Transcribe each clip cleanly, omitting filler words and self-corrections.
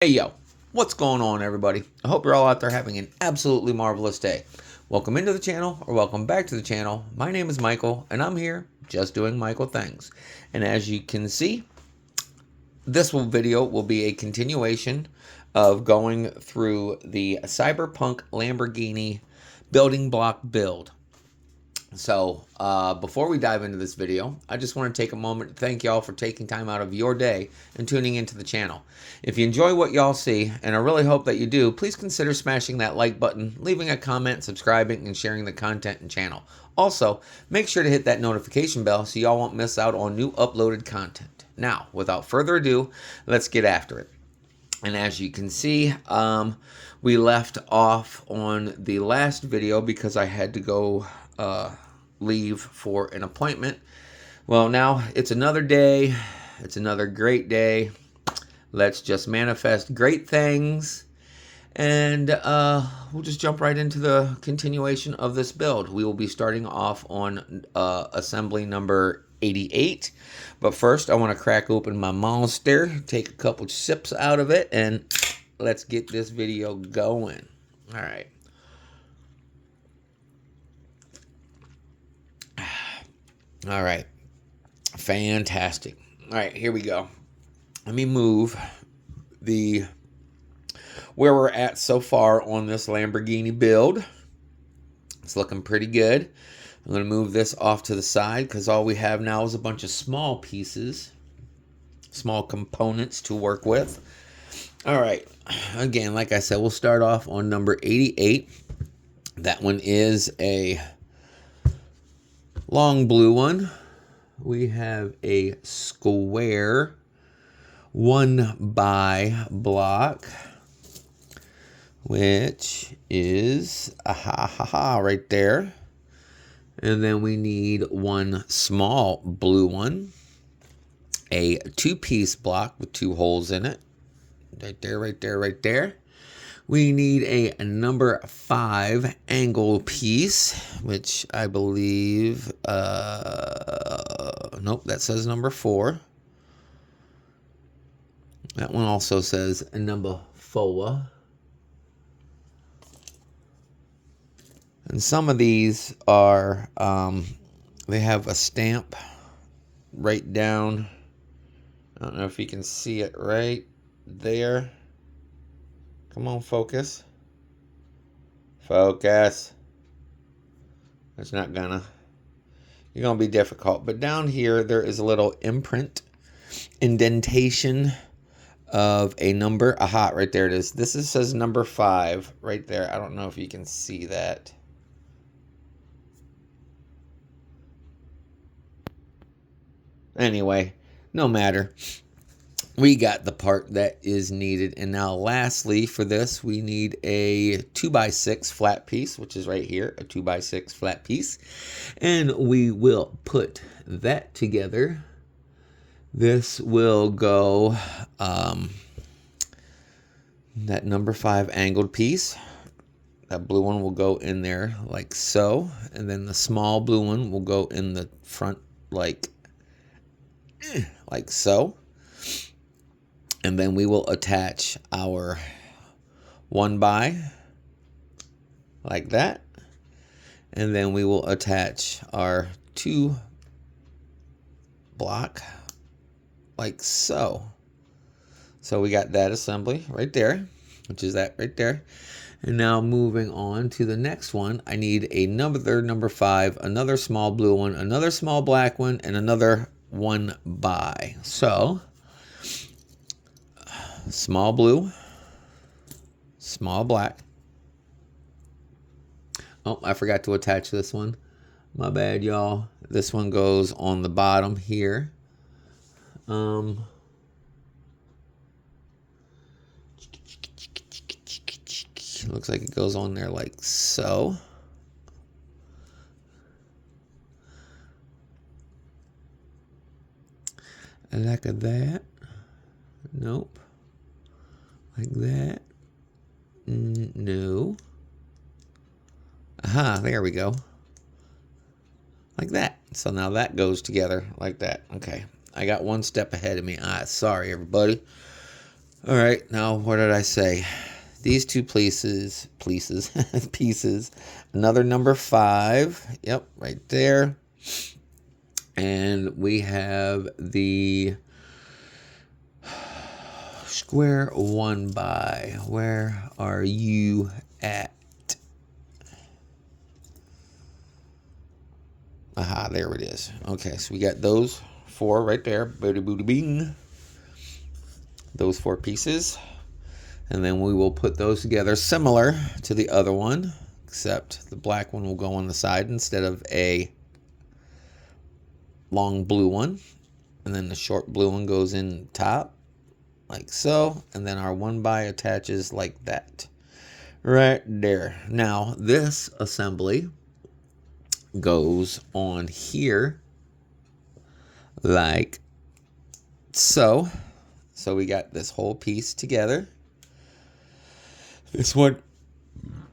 Hey yo, what's going on everybody? I hope you're all out there having an absolutely marvelous day. Welcome into the channel or welcome back to the channel. My name is Michael and I'm here just doing Michael things. And as you can see, this video will be a continuation of going through the Cyberpunk Lamborghini building block build. So before we dive into this video, I just want to take a moment to thank y'all for taking time out of your day and tuning into the channel. If you enjoy what y'all see, and I really hope that you do, please consider smashing that like button, leaving a comment, subscribing, and sharing the content and channel. Also, make sure to hit that notification bell so y'all won't miss out on new uploaded content. Now, without further ado, let's get after it. And as you can see, we left off on the last video because I had to go leave for an appointment. Well, now it's another day. It's another great day. Let's just manifest great things. And we'll just jump right into the continuation of this build. We will be starting off on assembly number 88. But first, I want to crack open my monster, take a couple sips out of it, and let's get this video going. All right. All right. Fantastic. All right, here we go. Let me move where we're at so far on this Lamborghini build. It's looking pretty good. I'm going to move this off to the side because all we have now is a bunch of small pieces, small components to work with. All right. Again, like I said, we'll start off on number 88. That one is a long blue one. We have a square 1x block, which is right there. And then we need one small blue one, a 2-piece block with 2 holes in it. Right there, right there, right there. We need a number 5 angle piece, which I believe, nope, that says number 4. That one also says number 4. And some of these are, they have a stamp right down. I don't know if you can see it right there. Come on, focus. Focus. It's not gonna. You're gonna be difficult. But down here, there is a little imprint, indentation of a number. Aha, right there it is. This says number 5 right there. I don't know if you can see that. Anyway, no matter. We got the part that is needed. And now lastly for this, we need a 2x6 flat piece, which is right here, a 2x6 flat piece. And we will put that together. This will go, that number 5 angled piece. That blue one will go in there like so. And then the small blue one will go in the front like so. And then we will attach our 1x like that. And then we will attach our 2 block like so. So we got that assembly right there, which is that right there. And now moving on to the next one, I need another number 5, another small blue one, another small black one, and another 1x. So small blue, small black. Oh, I forgot to attach this one. My bad, y'all. This one goes on the bottom here. Looks like it goes on there like so. Like that. Nope. Like that. No. Aha, there we go. Like that. So now that goes together like that. Okay. I got one step ahead of me. Sorry, everybody. All right, now what did I say? These two pieces, another number 5. Yep, right there. And we have the square 1 by. Where are you at? Aha, there it is. Okay, so we got those 4 right there. Booty booty bing. Those 4 pieces. And then we will put those together similar to the other one, except the black one will go on the side instead of a long blue one. And then the short blue one goes in top, like so. And then our 1 by attaches like that. Right there. Now, this assembly goes on here like so. So we got this whole piece together. This one,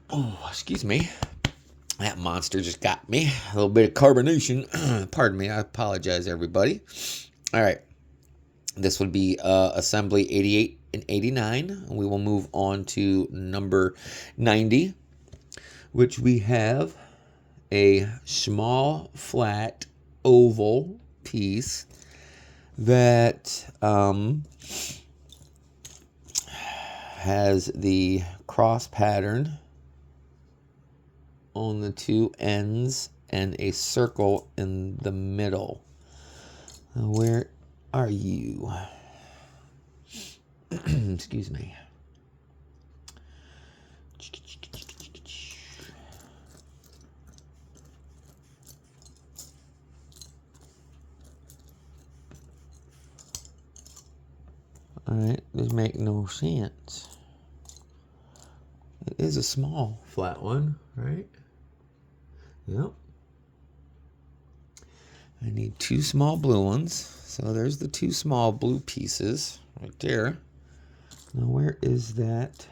oh, excuse me. That monster just got me. A little bit of carbonation. Pardon me. I apologize, everybody. All right. This would be assembly 88 and 89. We will move on to number 90, which we have a small, flat, oval piece that has the cross pattern on the 2 ends and a circle in the middle. Where are you? Excuse me. All right, this makes no sense. It is a small flat one, right? Yep. I need 2 small blue ones. So there's the 2 small blue pieces right there. Now where is that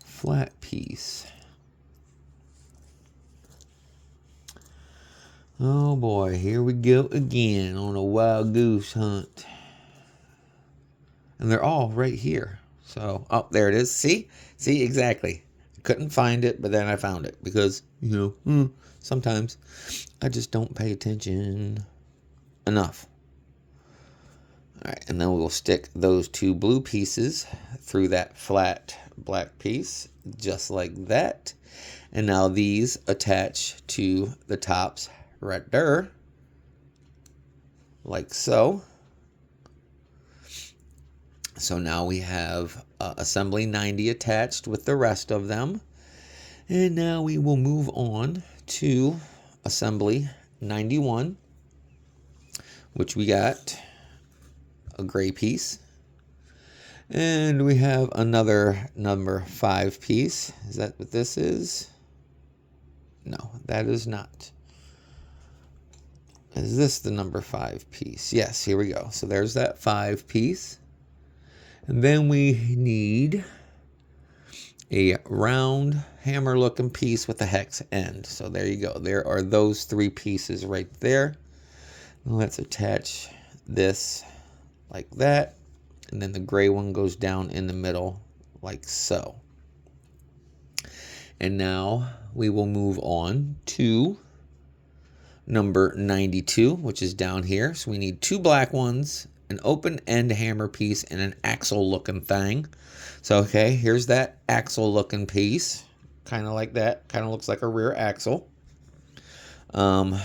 flat piece? Oh boy, here we go again on a wild goose hunt. And they're all right here. So, oh, there it is. See? See, exactly. Couldn't find it, but then I found it because, you know, sometimes I just don't pay attention enough. All right, and then we'll stick those 2 blue pieces through that flat black piece, just like that. And now these attach to the tops right there, like so. So now we have assembly 90 attached with the rest of them. And now we will move on to assembly 91, which we got a gray piece. And we have another number 5 piece. Is that what this is? No, that is not. Is this the number 5 piece? Yes, here we go. So there's that 5 piece. And then we need a round hammer looking piece with a hex end. So there you go. There are those 3 pieces right there. Let's attach this like that. And then the gray one goes down in the middle like so. And now we will move on to number 92, which is down here. So we need 2 black ones, an open end hammer piece, and an axle looking thing. So, okay, here's that axle looking piece. Kind of like that. Kind of looks like a rear axle. Then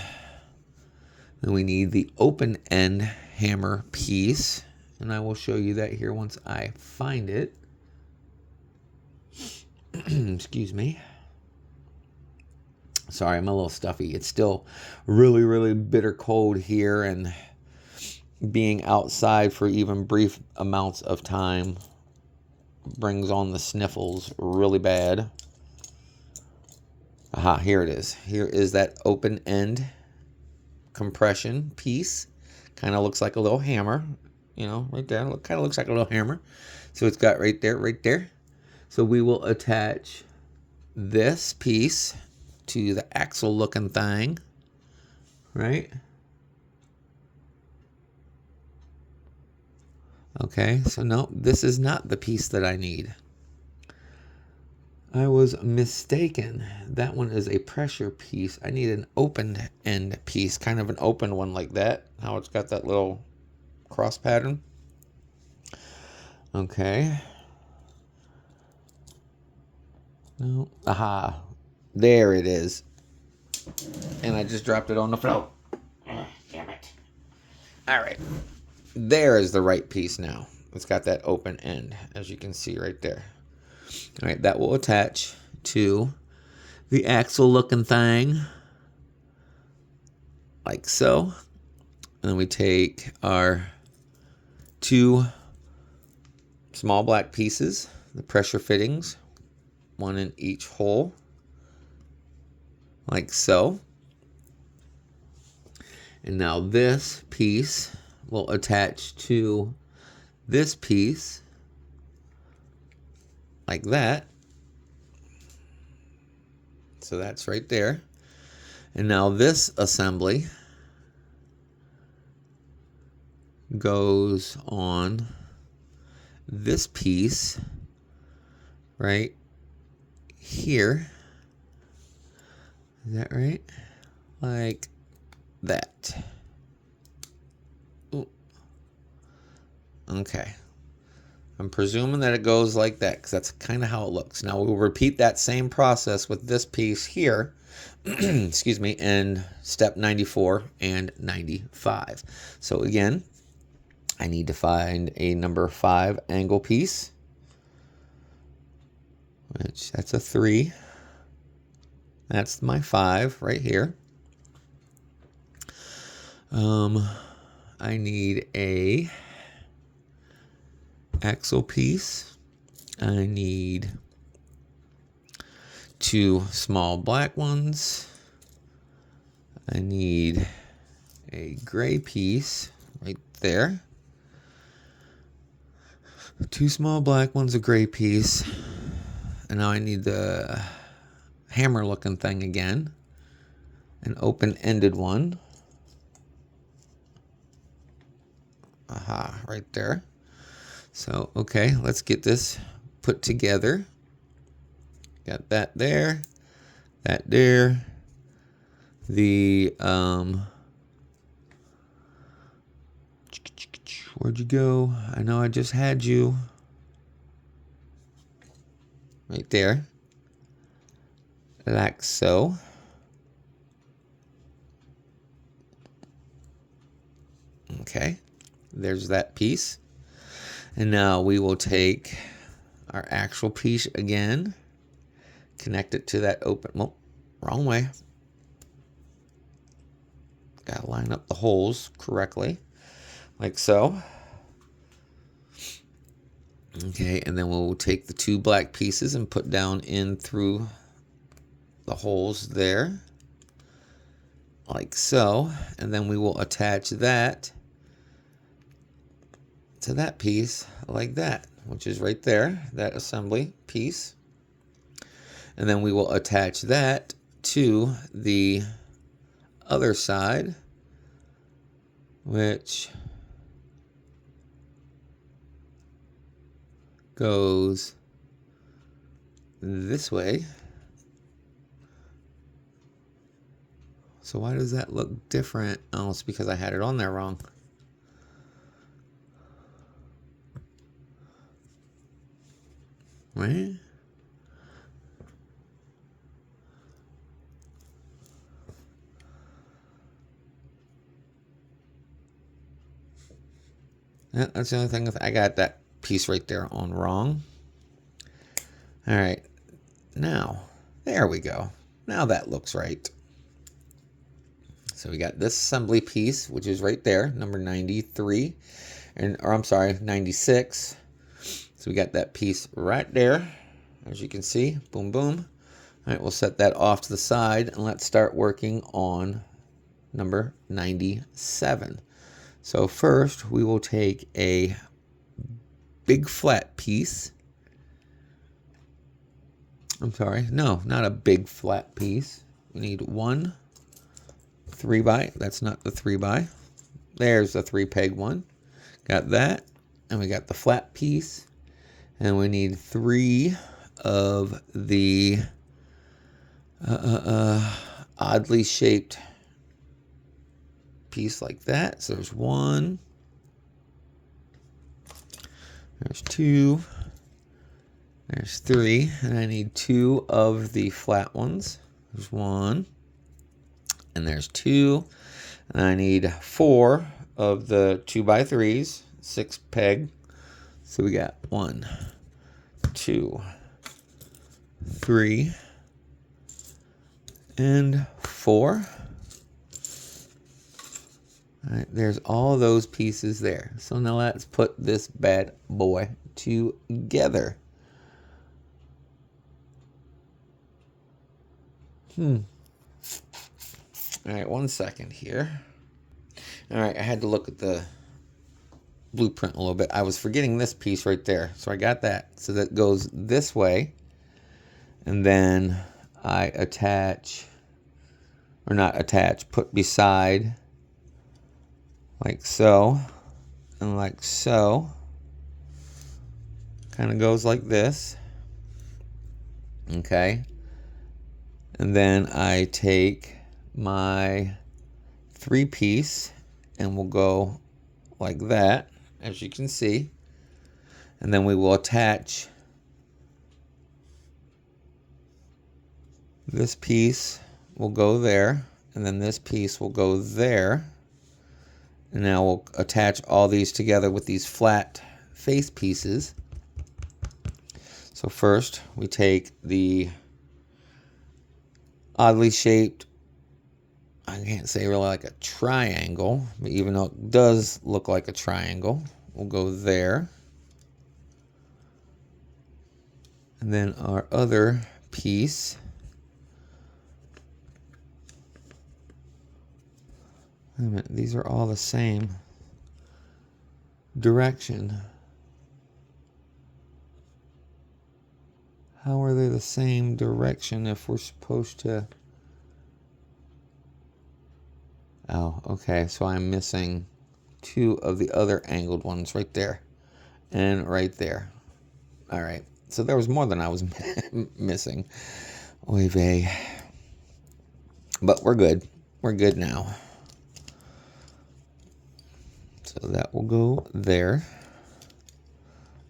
we need the open end hammer piece. And I will show you that here once I find it. Excuse me. Sorry, I'm a little stuffy. It's still really, really bitter cold here, and being outside for even brief amounts of time brings on the sniffles really bad. Aha, here it is. Here is that open end compression piece. Kind of looks like a little hammer, you know, right there. Kind of looks like a little hammer. So it's got right there, right there. So we will attach this piece to the axle looking thing, right? Okay, so no, this is not the piece that I need. I was mistaken. That one is a pressure piece. I need an open end piece, kind of an open one like that. How it's got that little cross pattern. Okay. No. Aha. There it is. And I just dropped it on the floor. Damn it. All right. There is the right piece now. It's got that open end, as you can see right there. All right, that will attach to the axle looking thing, like so. And then we take our two small black pieces, the pressure fittings, one in each hole, like so. And now this piece will attach to this piece, like that. So that's right there. And now this assembly goes on this piece right here. Is that right? Like that. Ooh. Okay. I'm presuming that it goes like that because that's kind of how it looks. Now we'll repeat that same process with this piece here, excuse me, in step 94 and 95. So again, I need to find a number 5 angle piece, which that's a 3. That's my 5 right here. I need a axle piece. I need 2 small black ones. I need a gray piece right there. 2 small black ones, a gray piece. And now I need the hammer looking thing again. An open-ended one. Aha, right there. So, okay, let's get this put together. Got that there. That there. The, where'd you go? I know I just had you. Right there. Like so. Okay. There's that piece. And now we will take our actual piece again. Connect it to that open. Well, wrong way. Gotta line up the holes correctly. Like so. Okay, and then we'll take the 2 black pieces and put down in through the holes there. Like so. And then we will attach that to that piece like that, which is right there, that assembly piece. And then we will attach that to the other side, which goes this way. So why does that look different? Oh, it's because I had it on there wrong. Right? Yeah, that's the only thing. I got that piece right there on wrong. All right. Now, there we go. Now that looks right. So we got this assembly piece, which is right there, number 93, or I'm sorry, 96. So we got that piece right there, as you can see. Boom, boom. All right, we'll set that off to the side, and let's start working on number 97. So first, we will take a big flat piece. I'm sorry, no, not a big flat piece. We need 1 3x. That's not the 3x. There's the 3 peg one. Got that. and we got the flat piece, and we need 3 of the oddly shaped piece like that. So there's 1, there's 2, there's 3, and I need 2 of the flat ones. There's 1, and there's 2, and I need 4 of the 2x3s, 6 peg. So we got 1, 2, 3, and 4. All right, there's all those pieces there. So now let's put this bad boy together. All right, 1 second here. All right, I had to look at the blueprint a little bit. I was forgetting this piece right there. So I got that. So that goes this way. And then I attach, or not attach, put beside, like so, and like so. Kind of goes like this. Okay. And then I take my 3-piece and we'll go like that, as you can see. And then we will attach this piece will go there, and then this piece will go there. And now we'll attach all these together with these flat face pieces. So first we take the oddly shaped, I can't say really like a triangle, but even though it does look like a triangle, we'll go there. And then our other piece, wait a minute, these are all the same direction. How are they the same direction if we're supposed to? Oh, okay, so I'm missing 2 of the other angled ones right there and right there. All right, so there was more than I was missing. Oy vey. But we're good. We're good now. So that will go there.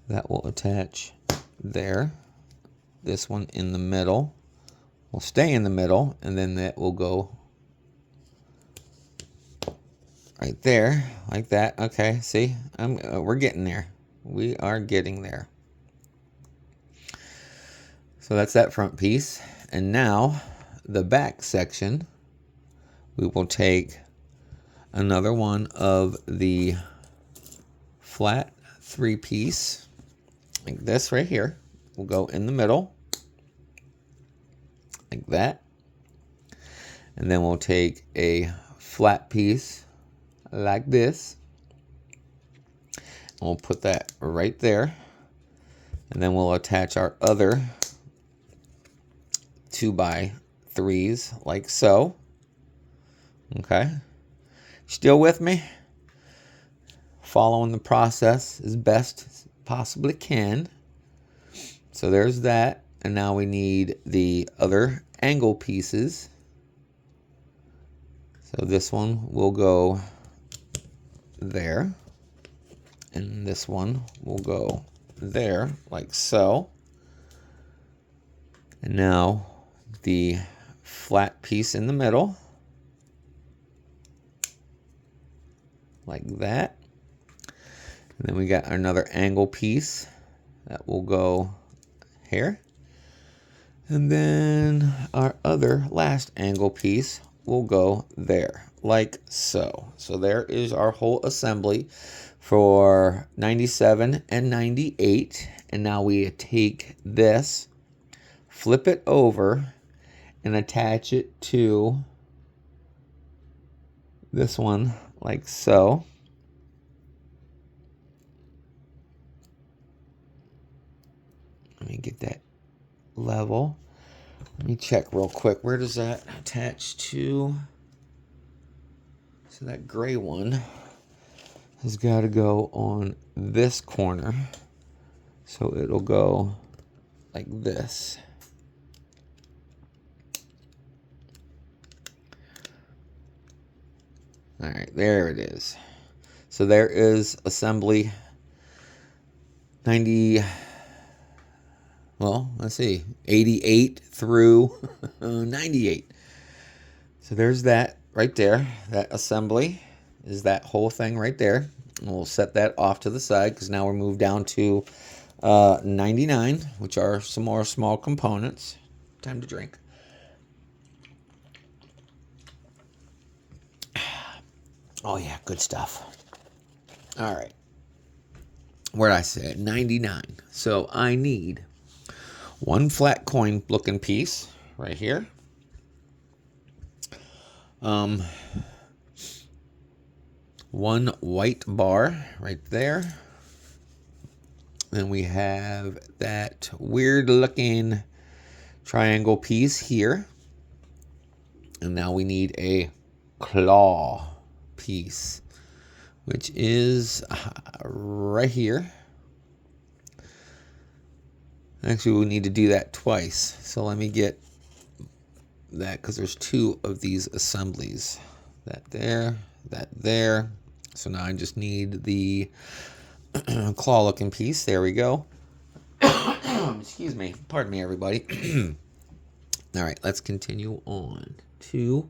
That will attach there. This one in the middle will stay in the middle, and then that will go right there, like that. Okay, see, we're getting there. We are getting there. So that's that front piece. And now the back section, we will take another one of the flat 3-piece, like this right here. We'll go in the middle, like that. And then we'll take a flat piece like this. And we'll put that right there. And then we'll attach our other 2x3s like so. Okay. Still with me? Following the process as best as possibly can. So there's that. And now we need the other angle pieces. So this one will go there. And this one will go there, like so. And now the flat piece in the middle, like that. And then we got another angle piece that will go here. And then our other last angle piece will go there, like so. So there is our whole assembly for 97 and 98. And now we take this, flip it over, and attach it to this one, like so. Let me get that level. Let me check real quick. Where does that attach to? So that gray one has got to go on this corner. So it'll go like this. All right, there it is. So there is assembly 90, well, let's see, 88 through 98. So there's that right there. That assembly is that whole thing right there. And we'll set that off to the side because now we're moved down to 99, which are some more small components. Time to drink. Oh yeah, good stuff. All right. Where did I say it? 99. So I need one flat coin looking piece right here. One white bar right there. Then we have that weird looking triangle piece here. And now we need a claw piece, which is right here. Actually, we need to do that twice. So let me get that because there's two of these assemblies. That there, that there. So now I just need the claw looking piece. There we go. Excuse me. Pardon me, everybody. All right, let's continue on to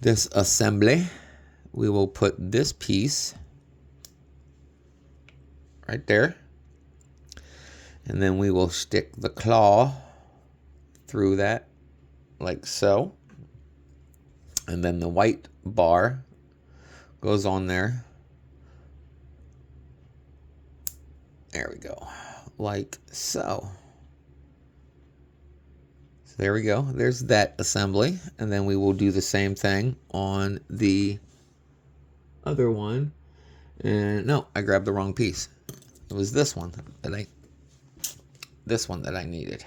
this assembly. We will put this piece right there. And then we will stick the claw through that like so. And then the white bar goes on there. There we go. Like so. So there we go. There's that assembly. And then we will do the same thing on the other one. And no, I grabbed the wrong piece. It was this one that I needed.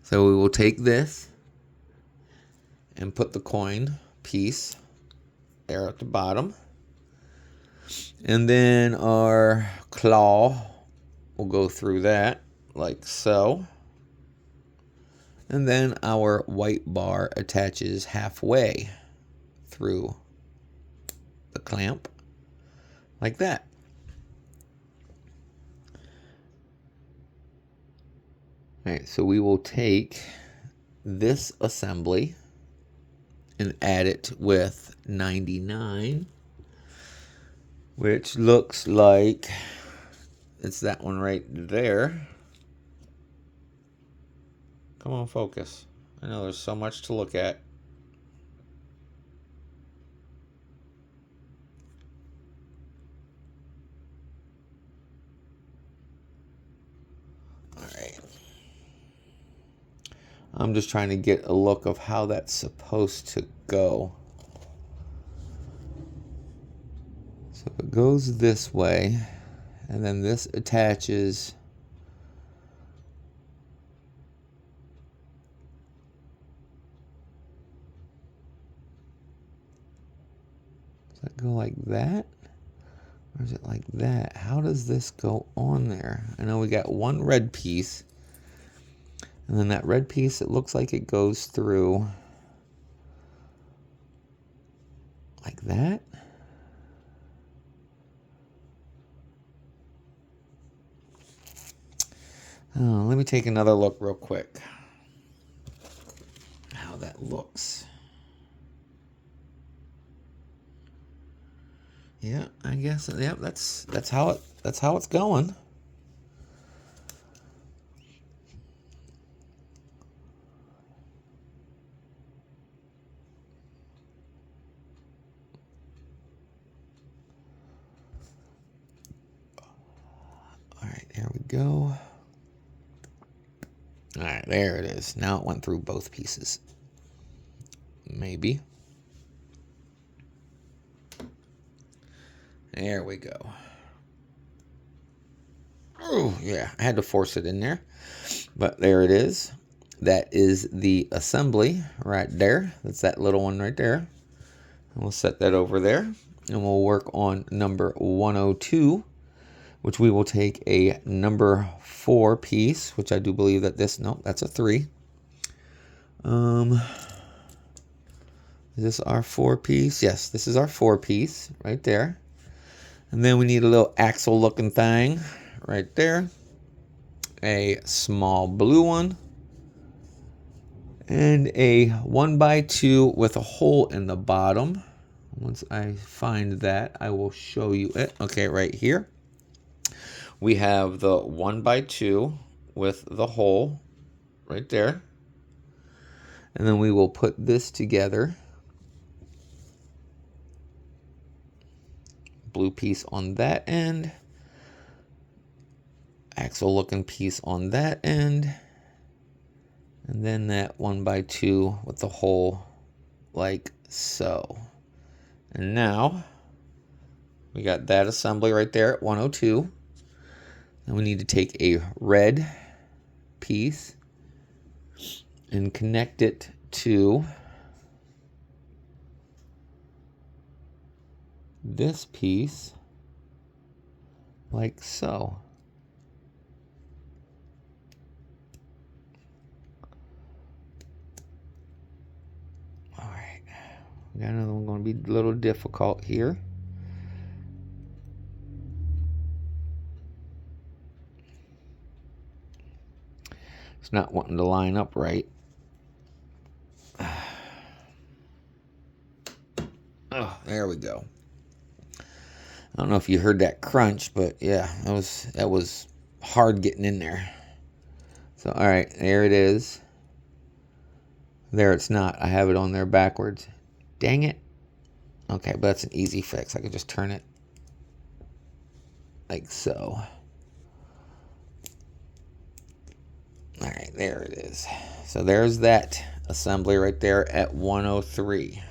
So we will take this and put the coin piece there at the bottom. And then our claw will go through that like so. And then our white bar attaches halfway through the clamp like that. All right, so we will take this assembly and add it with 99, which looks like it's that one right there. Come on, focus. I know there's so much to look at. All right. I'm just trying to get a look of how that's supposed to go. So it goes this way, and then this attaches does that go like that? Or is it like that? How does this go on there? I know we got one red piece. And then that red piece, it looks like it goes through like that. Oh, let me take another look real quick. How that looks. Yeah, I guess. Yeah, that's how it's going. All right, there we go. All right, there it is. Now it went through both pieces. Maybe. There we go. Oh, yeah, I had to force it in there. But there it is. That is the assembly right there. That's that little one right there. And we'll set that over there. and we'll work on number 102, which we will take a number 4 piece, which I do believe that this, no, that's a 3. Is this our 4 piece? Yes, this is our 4 piece right there. And then we need a little axle looking thing right there. A small blue one. And a 1x2 with a hole in the bottom. Once I find that, I will show you it. Okay, right here. We have the 1x2 with the hole right there. And then we will put this together. Blue piece on that end. Axle looking piece on that end. And then that 1x2 with the hole like so. And now we got that assembly right there at 102. And we need to take a red piece and connect it to this piece like so. All right, we got another one going to be a little difficult here. It's not wanting to line up right. Oh, there we go. I don't know if you heard that crunch, but yeah, that was hard getting in there. So, all right, there it is. There it's not. I have it on there backwards. Dang it. Okay, but that's an easy fix. I could just turn it like so. All right, there it is. So there's that assembly right there at 103.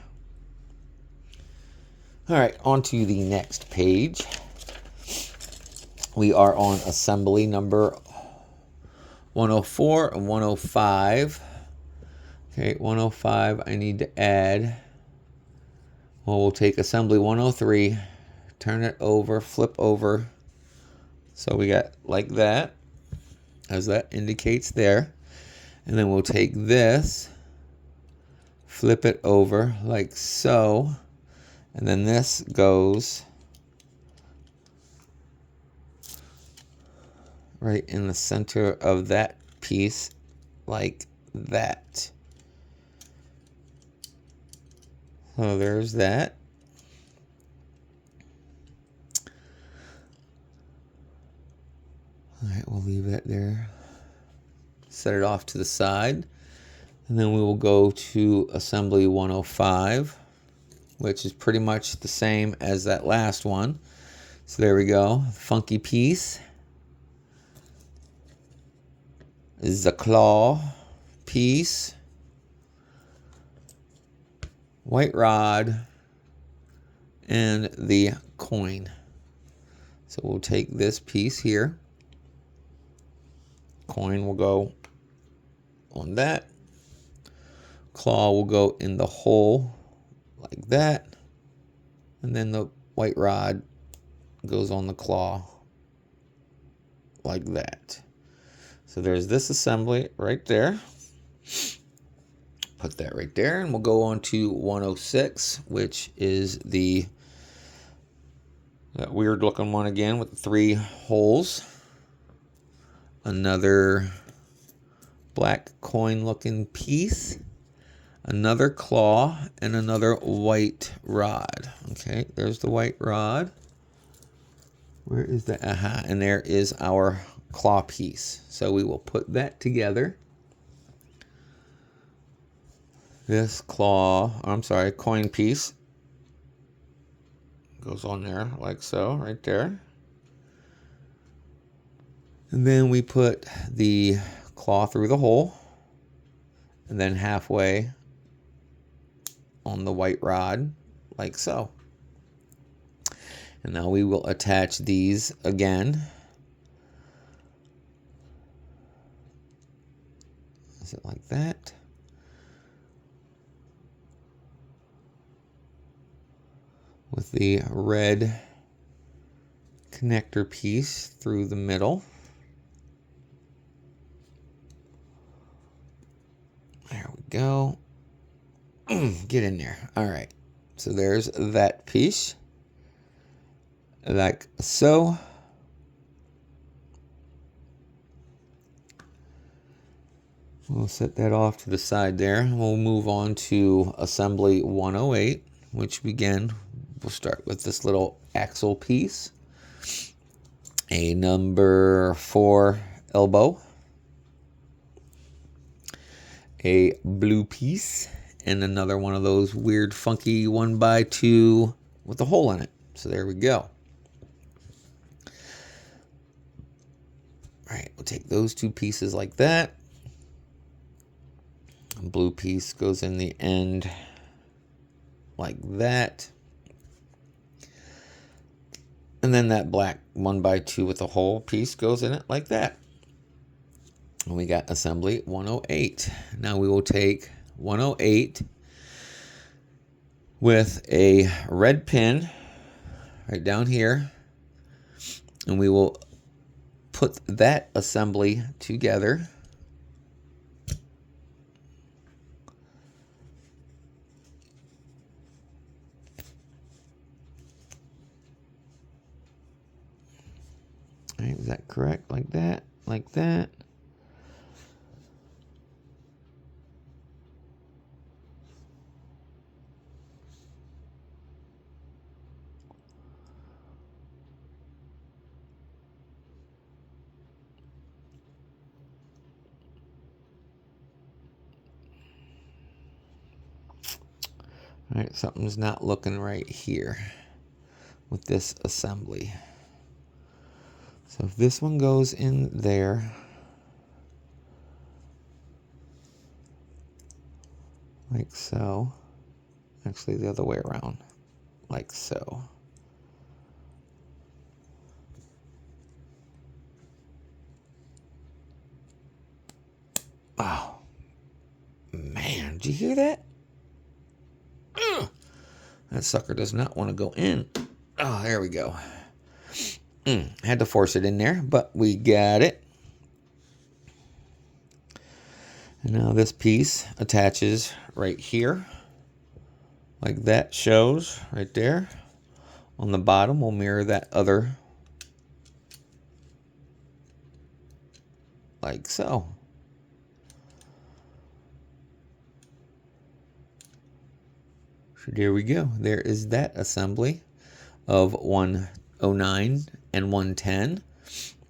All right, on to the next page. We are on assembly number 104 and 105. Okay, 105, I need to add. Well, we'll take assembly 103, turn it over, flip over. So we got like that, as that indicates there. And then we'll take this, flip it over like so. And then this goes right in the center of that piece like that. So there's that. All right, we'll leave that there. Set it off to the side. And then we will go to assembly 105, which is pretty much the same as that last one. So there we go. Funky piece is the claw piece. White rod and the coin. So we'll take this piece here. Coin will go on that. Claw will go in the hole like that. And then the white rod goes on the claw like that. So there's this assembly right there. Put that right there, and we'll go on to 106, which is that weird looking one again with the 3 holes. Another black coin looking piece. Another claw and another white rod. Okay, there's the white rod. Where is the aha? And there is our claw piece. So we will put that together. This coin piece goes on there like so, right there. And then we put the claw through the hole, and then halfway on the white rod, like so. And now we will attach these again. Is it like that? with the red connector piece through the middle. There we go. Get in there. All right. So there's that piece. Like so. We'll set that off to the side there. We'll move on to assembly 108, which again, we'll start with this little axle piece. A number 4 elbow. A blue piece. And another one of those weird, funky 1x2 with a hole in it. So there we go. All right, we'll take those two pieces like that. Blue piece goes in the end like that. And then that black 1x2 with a hole piece goes in it like that. And we got assembly 108. Now we will take 108 with a red pin right down here. And we will put that assembly together. All right, is that correct? Like that, like that. All right, something's not looking right here with this assembly. So if this one goes in there, like so, actually the other way around, like so. Oh, man, did you hear that? Ugh. That sucker does not want to go in. Oh, there we go. Had to force it in there, but we got it. And now this piece attaches right here, like that shows right there. On the bottom, we'll mirror that other, like so. So there we go. There is that assembly of 109 and 110.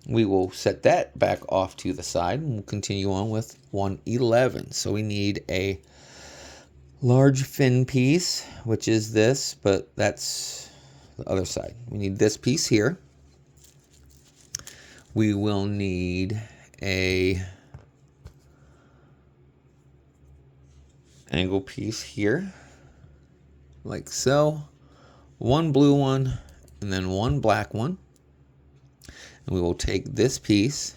We will set that back off to the side and we'll continue on with 111. So we need a large fin piece, which is this, but that's the other side. We need this piece here. We will need a angle piece here, like so. One blue one and then one black one. And we will take this piece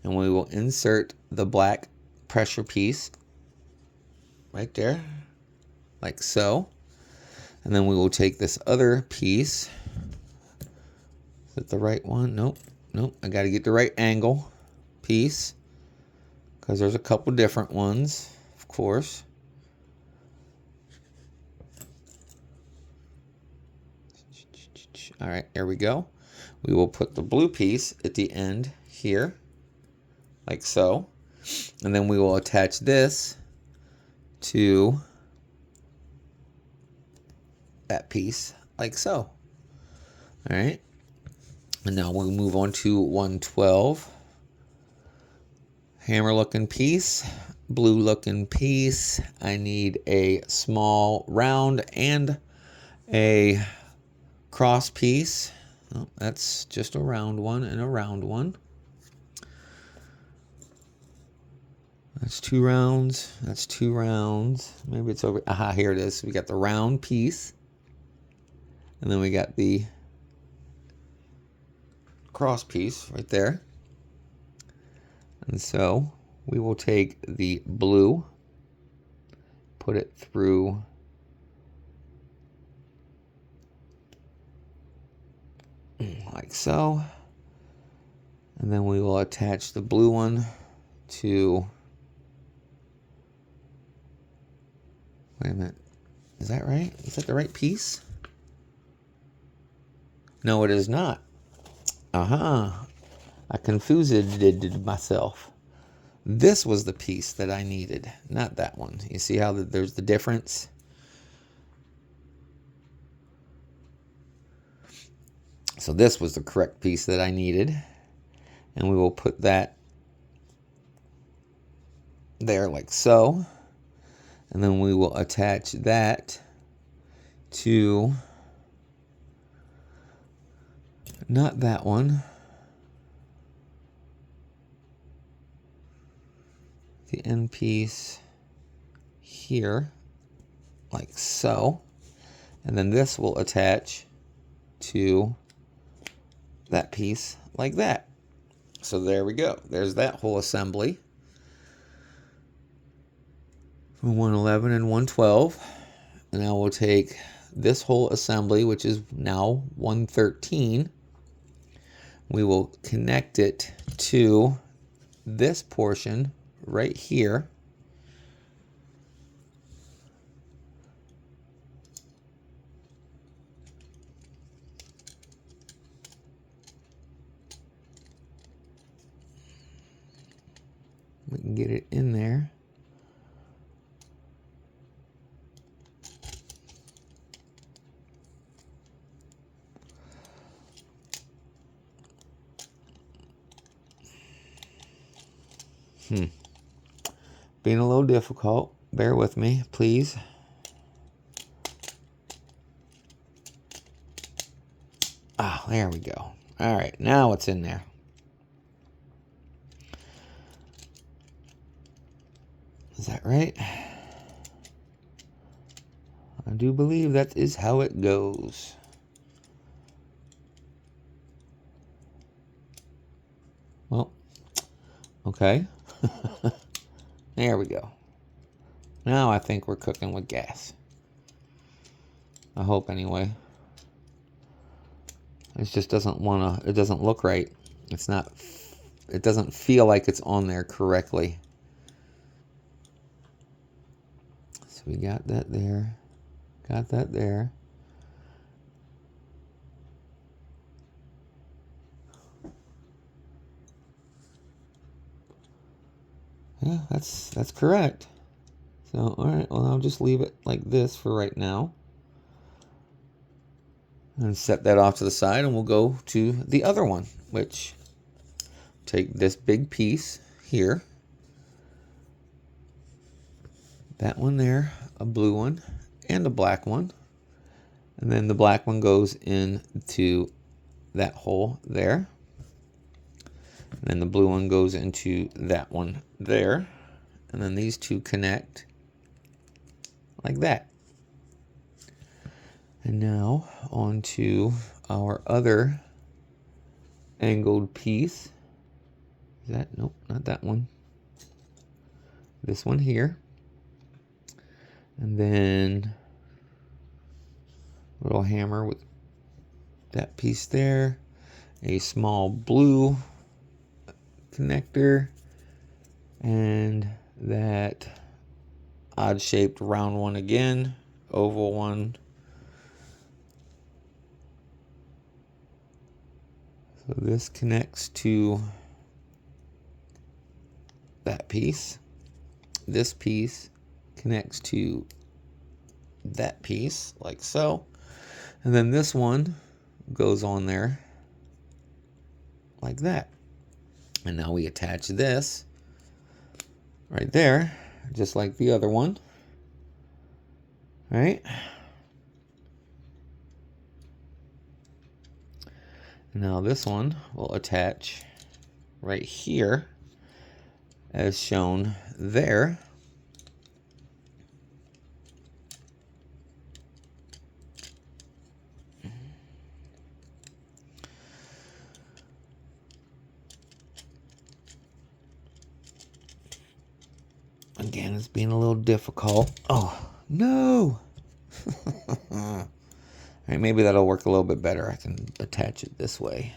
and we will insert the black pressure piece right there, like so. And then we will take this other piece. Is that the right one? Nope. Nope. I got to get the right angle piece because there's a couple different ones, of course. All right, there we go. We will put the blue piece at the end here, like so. And then we will attach this to that piece, like so. All right. And now we'll move on to 112. Hammer looking piece, blue looking piece. I need a small round and a cross piece. Oh, that's just a round one and a round one. That's 2 rounds. That's 2 rounds. Maybe it's over. Aha, here it is. We got the round piece. And then we got the cross piece right there. And so we will take the blue, put it through like so. And then we will attach the blue one to, wait a minute, is that right? Is that the right piece? No, it is not. I confused myself. This was the piece that I needed, not that one. You see how there's the difference? So this was the correct piece that I needed. And we will put that there like so. And then we will attach that to, not that one, the end piece here, like so. And then this will attach to that piece like that. So there we go. There's that whole assembly. 111 and 112. And now we'll take this whole assembly, which is now 113. We will connect it to this portion right here. We can get it in there. Being a little difficult. Bear with me, please. Ah, there we go. All right, now it's in there. Is that right? I do believe that is how it goes. Well, okay. There we go. Now I think we're cooking with gas. I hope anyway. It just doesn't want to, it doesn't look right. It's not, it doesn't feel like it's on there correctly. So we got that there. Got that there. Yeah, that's correct. So, all right, well, I'll just leave it like this for right now. And set that off to the side, and we'll go to the other one, which, take this big piece here. That one there, a blue one, and a black one. And then the black one goes into that hole there. And then the blue one goes into that one there. And then these two connect like that. And now onto our other angled piece. Is that, nope, not that one. This one here. And then a little hammer with that piece there. A small blue connector. And that odd shaped round one again. Oval one. So this connects to that piece. This piece connects to that piece, like so. And then this one goes on there like that. And now we attach this right there, just like the other one. Right? Now this one will attach right here as shown there. Again, it's being a little difficult. Oh, no! right, maybe that'll work a little bit better. I can attach it this way.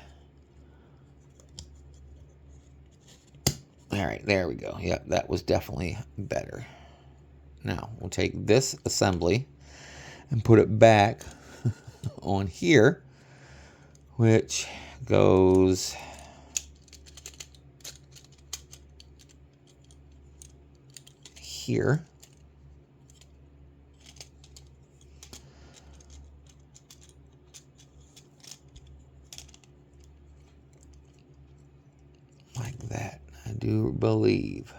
All right, there we go. Yep, that was definitely better. Now, we'll take this assembly and put it back on here, which goes here. Like that, I do believe.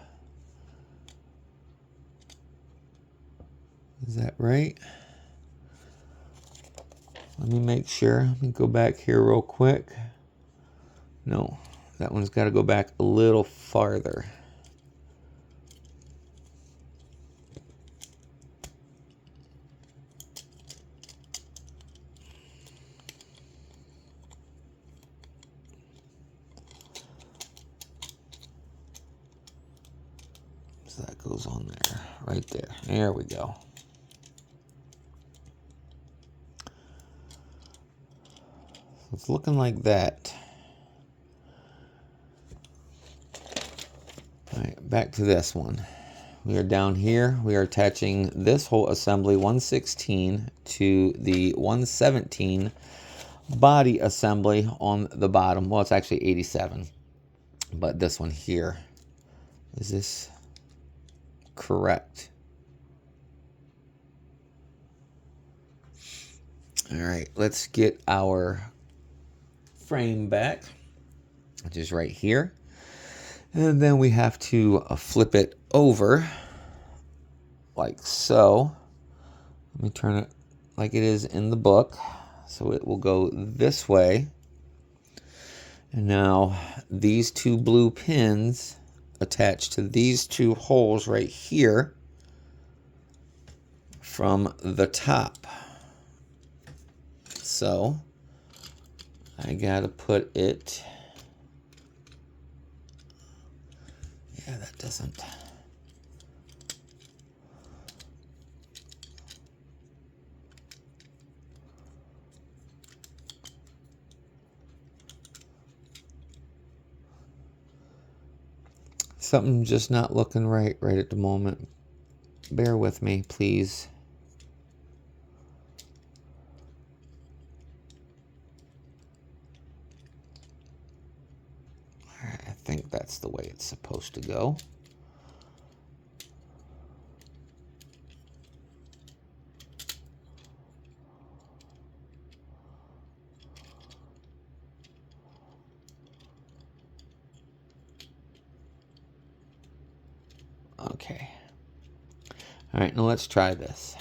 Is that right? Let me make sure. Let me go back here real quick. No, that one's got to go back a little farther. So that goes on there, right there. There we go. It's looking like that. All right, back to this one. We are down here. We are attaching this whole assembly 116 to the 117 body assembly on the bottom. Well, it's actually 87, but this one here. Is this correct? All right, let's get our frame back, which is right here. And then we have to flip it over like so. Let me turn it like it is in the book. So it will go this way. And now these two blue pins attach to these two holes right here from the top. So I gotta put it, yeah, that doesn't, something just not looking right at the moment. Bear with me, please. I think that's the way it's supposed to go. Okay. All right, now let's try this.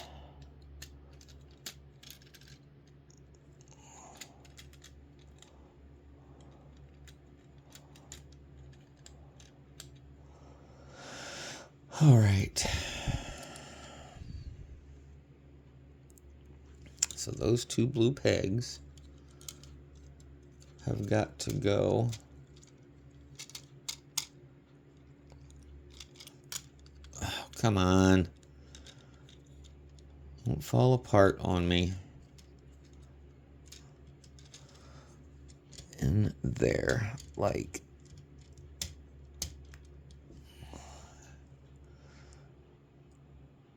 All right. So those two blue pegs have got to go come on. Don't fall apart on me. In there, like.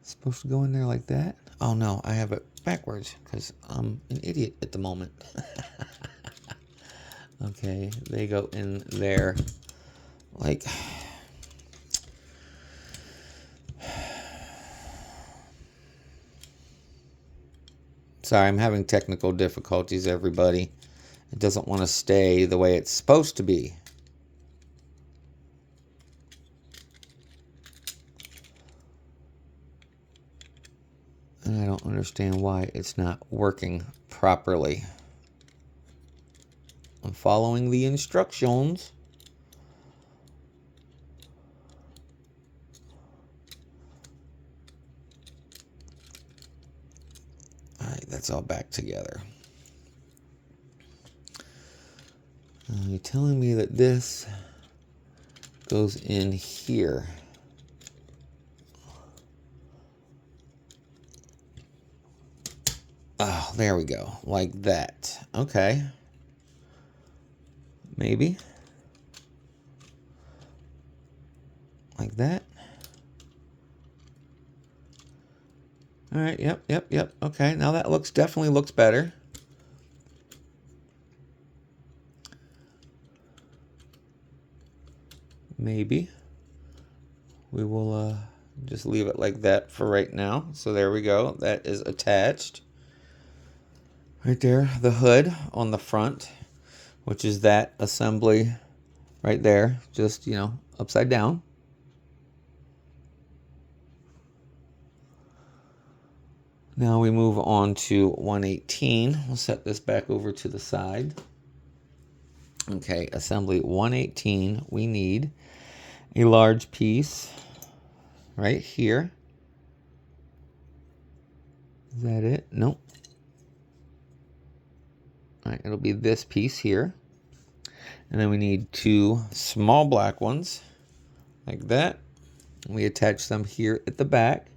Supposed to go in there like that? Oh no, I have it backwards because I'm an idiot at the moment. Okay, they go in there like. Sorry, I'm having technical difficulties, everybody. It doesn't want to stay the way it's supposed to be. And I don't understand why it's not working properly. I'm following the instructions. Alright, that's all back together. You're telling me that this goes in here. Oh, there we go, like that. Okay. Maybe. Like that. All right, yep. Okay, now that definitely looks better. Maybe. We will just leave it like that for right now. So there we go. That is attached. Right there, the hood on the front, which is that assembly right there, just, you know, upside down. Now we move on to 118. We'll set this back over to the side. Okay, assembly 118. We need a large piece right here. Is that it? Nope. All right, it'll be this piece here. And then we need 2 small black ones, like that. We attach them here at the back.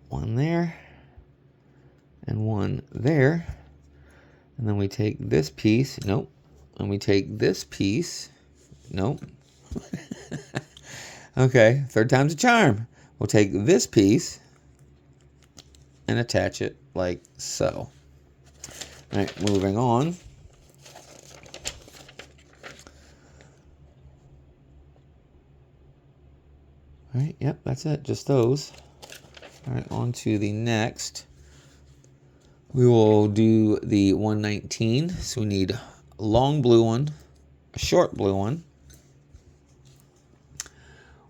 One there, and one there. And then we take this piece, nope. And we take this piece, nope. Okay, third time's a charm. We'll take this piece and attach it like so. All right, moving on. All right, yep, that's it, just those. All right, on to the next. We will do the 119. So we need a long blue one, a short blue one.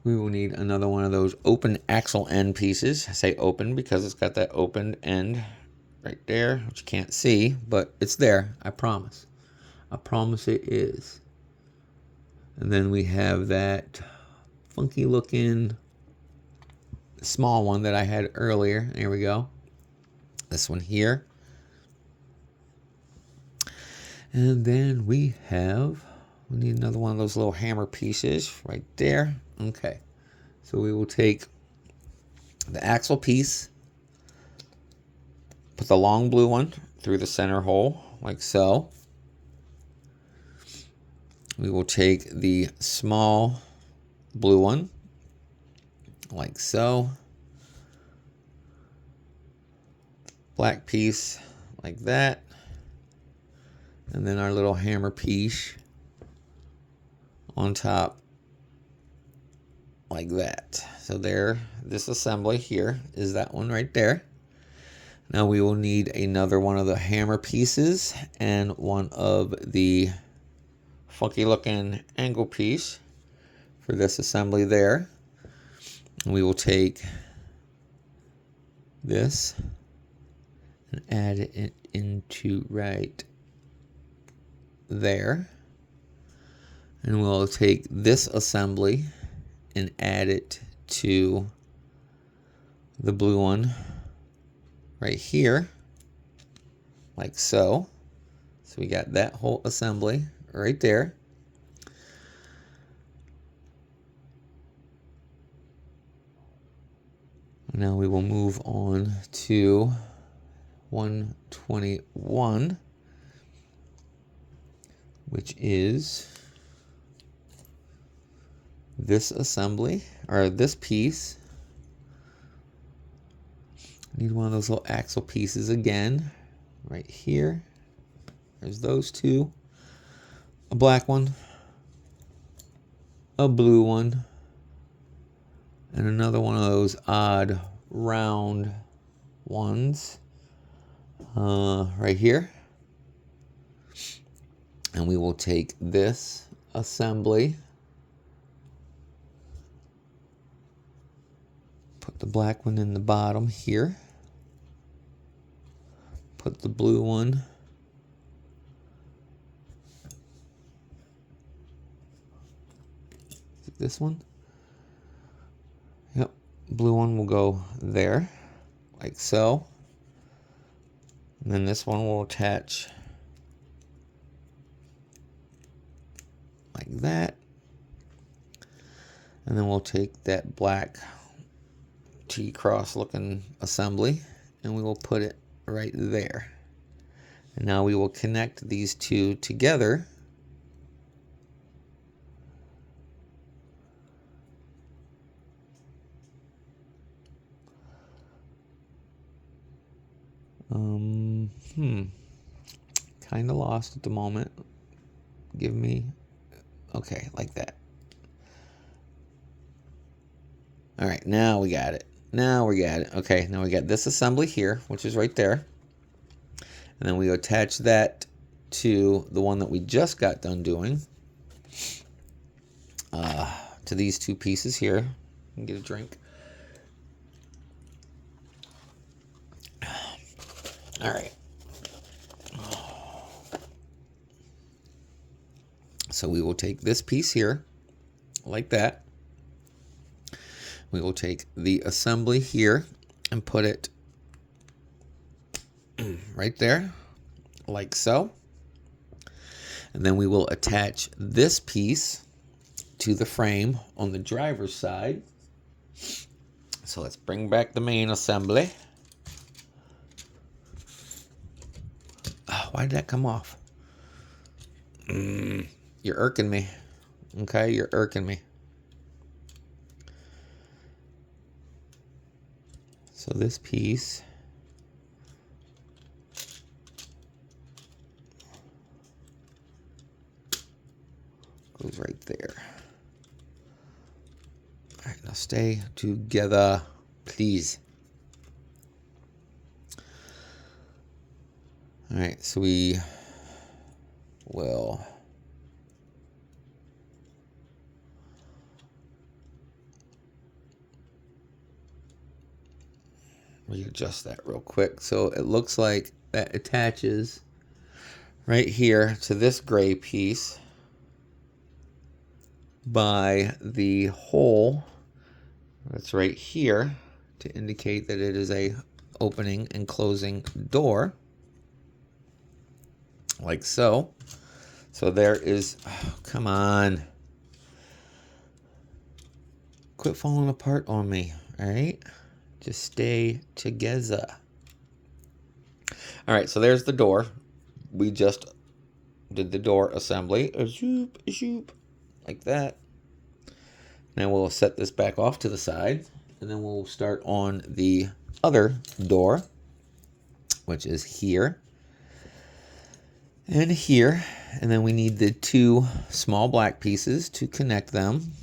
We will need another one of those open axle end pieces. I say open because it's got that opened end right there, which you can't see, but it's there, I promise. I promise it is. And then we have that funky looking small one that I had earlier. There we go. This one here. And then we need another one of those little hammer pieces right there. Okay. So we will take the axle piece, put the long blue one through the center hole, like so. We will take the small blue one, like so. Black piece, like that. And then our little hammer piece on top, like that. So there, this assembly here is that one right there. Now we will need another one of the hammer pieces and one of the funky looking angle piece for this assembly there. And we will take this and add it into right there. And we'll take this assembly and add it to the blue one right here, like so. So we got that whole assembly right there. Now we will move on to 121, which is this assembly, or this piece. Need one of those little axle pieces again, right here. There's those two. A black one, a blue one, and another one of those odd round ones right here. And we will take this assembly, put the black one in the bottom here, put the blue one this one. Yep, blue one will go there, like so. And then this one will attach like that. And then we'll take that black T-cross looking assembly, and we will put it right there. And now we will connect these two together. Kind of lost at the moment. Give me, okay, like that. All right, now we got it. Now we got it. Okay, now we got this assembly here, which is right there. And then we attach that to the one that we just got done doing. To these two pieces here. Get a drink. All right. So we will take this piece here, like that. We will take the assembly here and put it right there, like so. And then we will attach this piece to the frame on the driver's side. So let's bring back the main assembly. Oh, why did that come off? You're irking me. Okay, you're irking me. So this piece goes right there. All right, now stay together, please. All right, so we will readjust that real quick. So it looks like that attaches right here to this gray piece by the hole that's right here to indicate that it is a opening and closing door, like so. So there is, oh, come on, quit falling apart on me. All right, just stay together. All right, so there's the door. We just did the door assembly, a zoop, like that. Now we'll set this back off to the side, and then we'll start on the other door, which is here and here. And then we need the two small black pieces to connect them.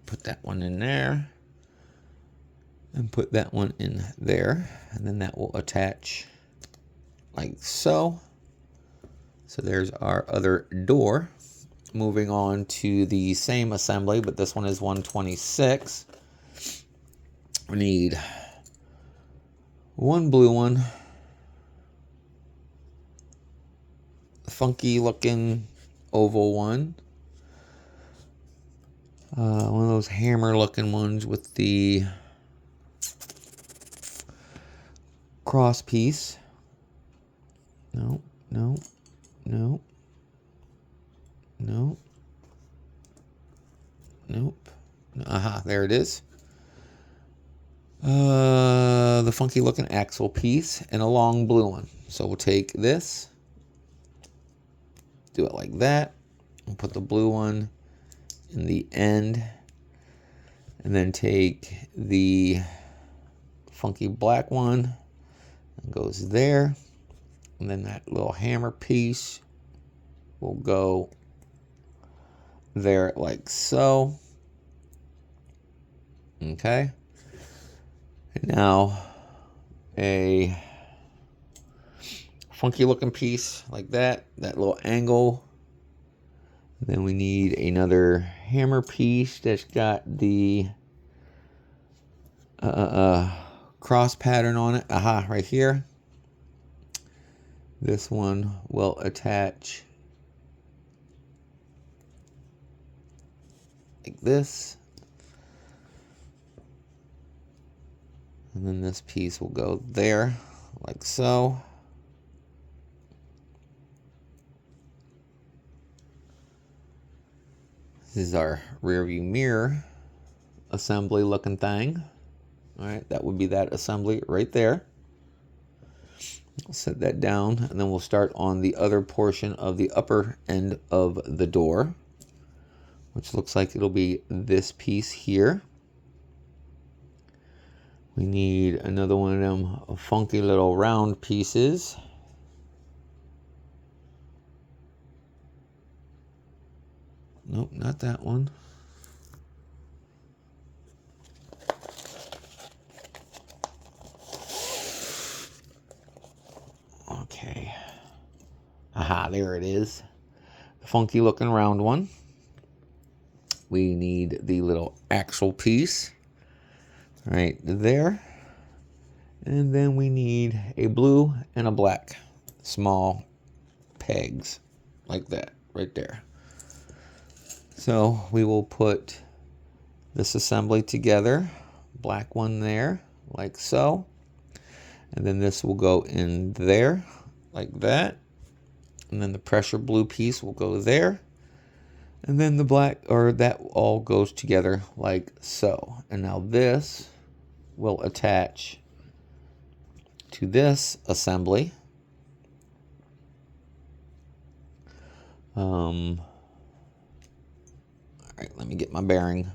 Put that one in there and put that one in there, and then that will attach like so. So there's our other door. Moving on to the same assembly, but this one is 126. We need one blue one, funky looking oval one, one of those hammer looking ones with the cross piece. No. Nope. Aha, there it is. The funky looking axle piece and a long blue one. So we'll take this, do it like that, and put the blue one in the end, and then take the funky black one and goes there, and then that little hammer piece will go there like so. Okay. And now a funky looking piece like that little angle. And then we need another hammer piece that's got the cross pattern on it. Aha, right here. This one will attach like this. And then this piece will go there, like so. This is our rear view mirror assembly looking thing. All right, that would be that assembly right there. I'll set that down, and then we'll start on the other portion of the upper end of the door, which looks like it'll be this piece here. We need another one of them funky little round pieces. Nope, not that one. Okay. Aha, there it is. The funky looking round one. We need the little axle piece right there. And then we need a blue and a black small pegs like that right there. So we will put this assembly together, black one there like so, and then this will go in there like that, and then the pressure blue piece will go there, and then the black, or that all goes together like so. And now this will attach to this assembly. All right, let me get my bearing.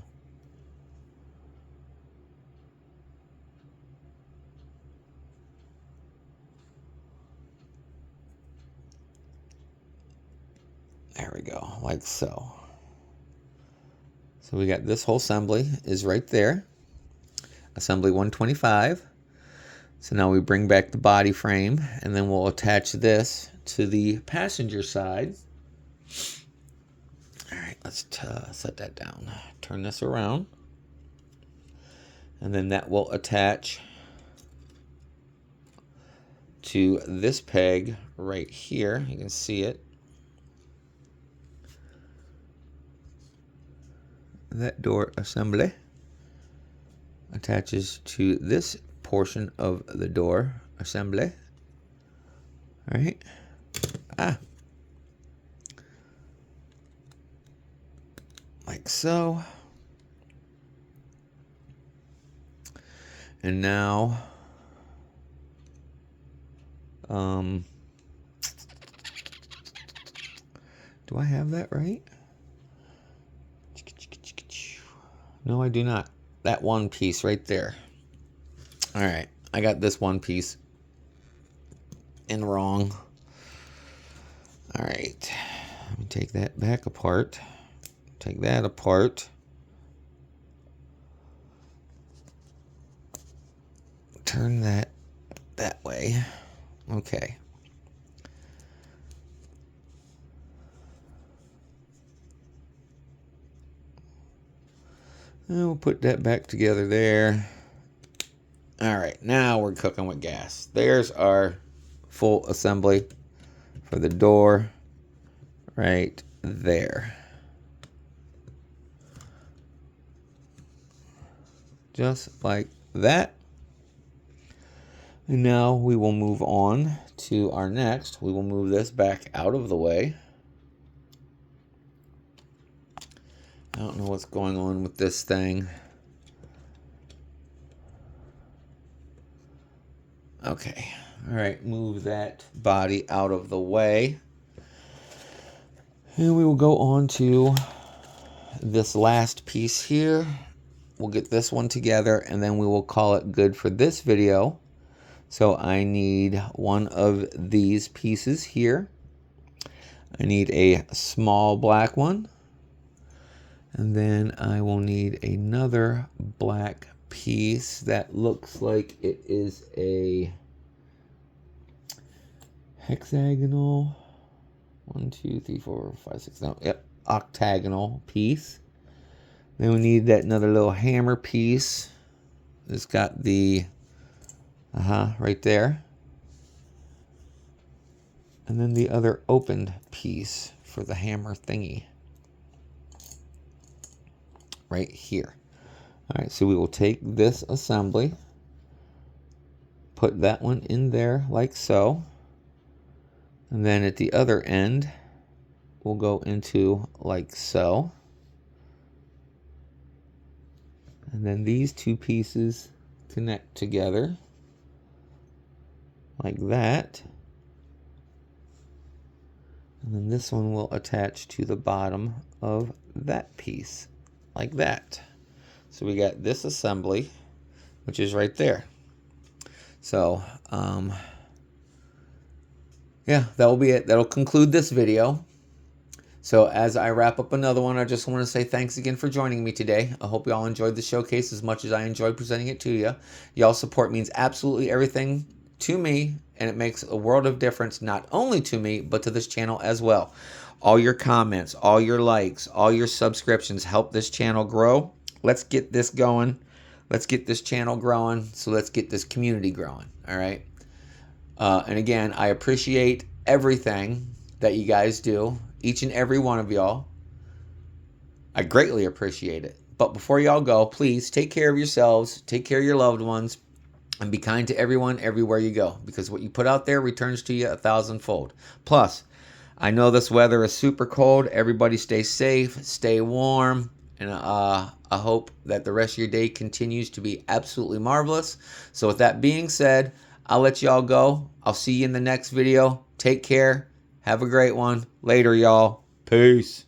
There we go, like so. So we got this whole assembly is right there. Assembly 125. So now we bring back the body frame, and then we'll attach this to the passenger side. All right, let's set that down. Turn this around. And then that will attach to this peg right here. You can see it. That door assembly attaches to this portion of the door assembly. All right. Like so. And now, do I have that right? No, I do not. That one piece right there. All right, I got this one piece in wrong. All right, let me take that back apart. Take that apart. Turn that way. Okay. And we'll put that back together there. All right, now we're cooking with gas. There's our full assembly for the door right there. Just like that. And now we will move on to our next. We will move this back out of the way. I don't know what's going on with this thing. Okay. All right, move that body out of the way. And we will go on to this last piece here. We'll get this one together, and then we will call it good for this video. So I need one of these pieces here. I need a small black one. And then I will need another black piece that looks like it is a hexagonal. 1, 2, 3, 4, 5, 6. No, yep, octagonal piece. Then we need that another little hammer piece. It's got the right there. And then the other opened piece for the hammer thingy. Right here. All right, so we will take this assembly, put that one in there like so, and then at the other end, we'll go into like so. And then these two pieces connect together like that. And then this one will attach to the bottom of that piece like that. So we got this assembly, which is right there. So, yeah, that will be it. That'll conclude this video. So as I wrap up another one, I just want to say thanks again for joining me today. I hope y'all enjoyed the showcase as much as I enjoyed presenting it to you. Y'all's support means absolutely everything to me, and it makes a world of difference, not only to me, but to this channel as well. All your comments, all your likes, all your subscriptions help this channel grow. Let's get this going. Let's get this channel growing. So let's get this community growing. All right. And again, I appreciate everything that you guys do, each and every one of y'all. I greatly appreciate it. But before y'all go, please take care of yourselves, take care of your loved ones, and be kind to everyone everywhere you go, because what you put out there returns to you 1,000-fold. Plus, I know this weather is super cold. Everybody stay safe, stay warm, and I hope that the rest of your day continues to be absolutely marvelous. So with that being said, I'll let y'all go. I'll see you in the next video. Take care. Have a great one. Later, y'all. Peace.